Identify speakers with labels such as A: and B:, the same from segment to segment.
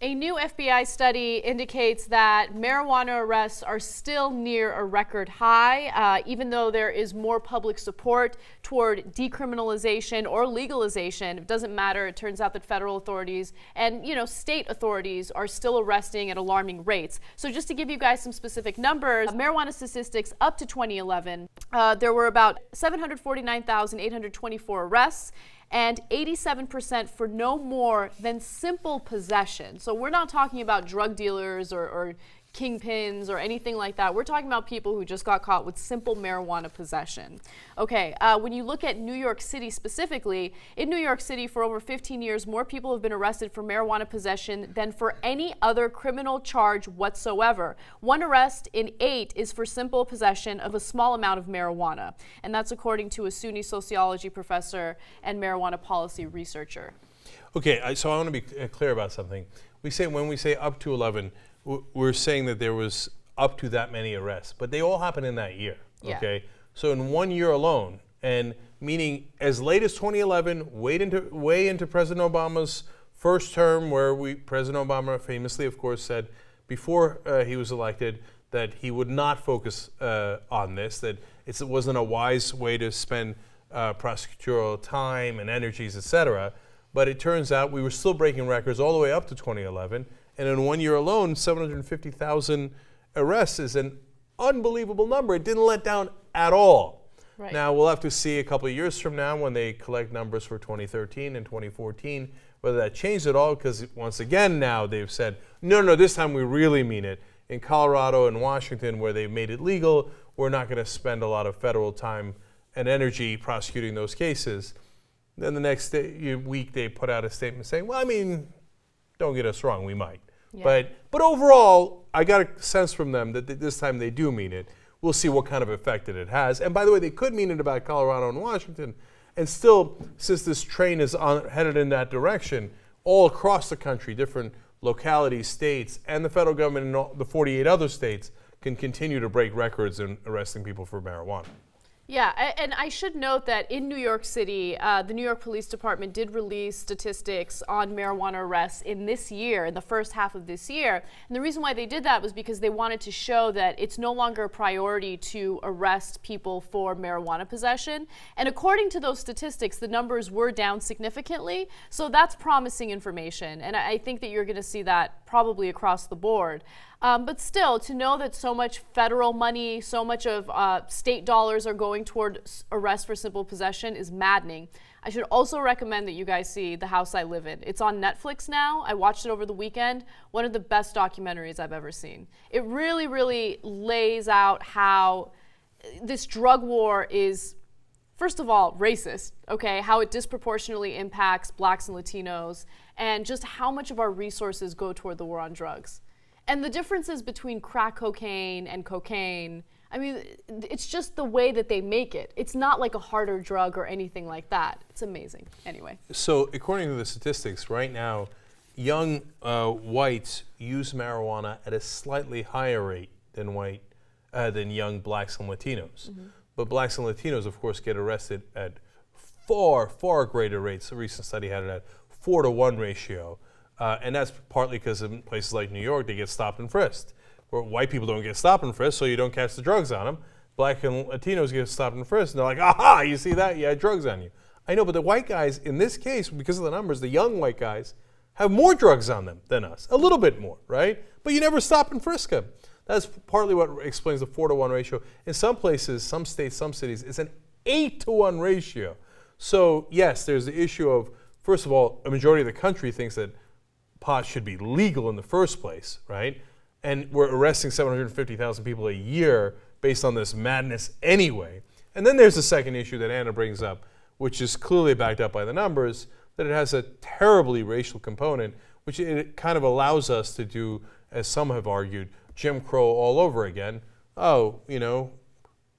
A: A new FBI study indicates that marijuana arrests are still near a record high, even though there is more public support toward decriminalization or legalization. It doesn't matter. It turns out that federal authorities and, state authorities are still arresting at alarming rates. So just to give you guys some specific numbers, marijuana statistics up to 2011, there were about 749,824 arrests, and 87% for no more than simple possession. So we're not talking about drug dealers or kingpins or anything like that. We're talking about people who just got caught with simple marijuana possession. Okay, when you look at New York City specifically, in New York City for over 15 years, more people have been arrested for marijuana possession than for any other criminal charge whatsoever. 1 arrest in 8 is for simple possession of a small amount of marijuana. And that's according to a SUNY sociology professor and marijuana policy researcher.
B: Okay, so I want to be clear about something. When we say up to 11, we're saying that there was up to that many arrests, but they all happened in that year, okay? Yeah. So in 1 year alone, and meaning as late as 2011, way into President Obama's first term, where President Obama famously, of course, said before he was elected that he would not focus on this, that it wasn't a wise way to spend prosecutorial time and energies, etc. But it turns out we were still breaking records all the way up to 2011. And in 1 year alone, 750,000 arrests is an unbelievable number. It didn't let down at all. Right. Now, we'll have to see a couple of years from now when they collect numbers for 2013 and 2014, whether that changed at all, because once again now they've said, no, this time we really mean it. In Colorado and Washington, where they've made it legal, we're not going to spend a lot of federal time and energy prosecuting those cases. Then the next week they put out a statement saying, well, don't get us wrong, we might. Yeah. But overall, I got a sense from them that this time they do mean it. We'll see what kind of effect that it has. And by the way, they could mean it about Colorado and Washington. And still, since this train is headed in that direction, all across the country, different localities, states, and the federal government in all the 48 other states can continue to break records in arresting people for marijuana.
A: Yeah, and I should note that in New York City, the New York Police Department did release statistics on marijuana arrests in this year, in the first half of this year. And the reason why they did that was because they wanted to show that it's no longer a priority to arrest people for marijuana possession. And according to those statistics, the numbers were down significantly. So that's promising information. And I think that you're going to see that probably across the board. But still, to know that so much federal money, so much of state dollars are going toward arrest for simple possession is maddening. I should also recommend that you guys see The House I Live In. It's on Netflix now. I watched it over the weekend. One of the best documentaries I've ever seen. It really, really lays out how this drug war is, first of all, racist, okay? How it disproportionately impacts blacks and Latinos, and just how much of our resources go toward the war on drugs. And the differences between crack cocaine and cocaine, it's just the way that they make it. It's not like a harder drug or anything like that. It's amazing. Anyway.
B: So according to the statistics, right now, young whites use marijuana at a slightly higher rate than young blacks and Latinos. Mm-hmm. But blacks and Latinos, of course, get arrested at far, far greater rates. A recent study had it at 4-to-1 ratio. And that's partly because in places like New York, they get stopped and frisked. Where white people don't get stopped and frisked, so you don't catch the drugs on them. Black and Latinos get stopped and frisked, and they're like, aha, you see that? You had drugs on you. I know, but the white guys, in this case, because of the numbers, the young white guys, have more drugs on them than us. A little bit more, right? But you never stop and frisk them. That's partly what explains the 4-to-1 ratio. In some places, some states, some cities, it's an 8-to-1 ratio. So, yes, there's the issue of, first of all, a majority of the country thinks that pot should be legal in the first place, right? And we're arresting 750,000 people a year based on this madness anyway. And then there's the second issue that Anna brings up, which is clearly backed up by the numbers, that it has a terribly racial component, which it kind of allows us to do, as some have argued, Jim Crow all over again. Oh,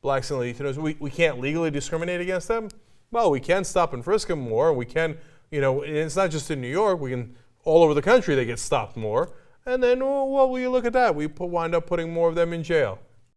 B: blacks and Latinos, we can't legally discriminate against them? Well, we can stop and frisk them more. We can, it's not just in New York, we can all over the country they get stopped more. And then, well, will you look at that? We wind up putting more of them in jail.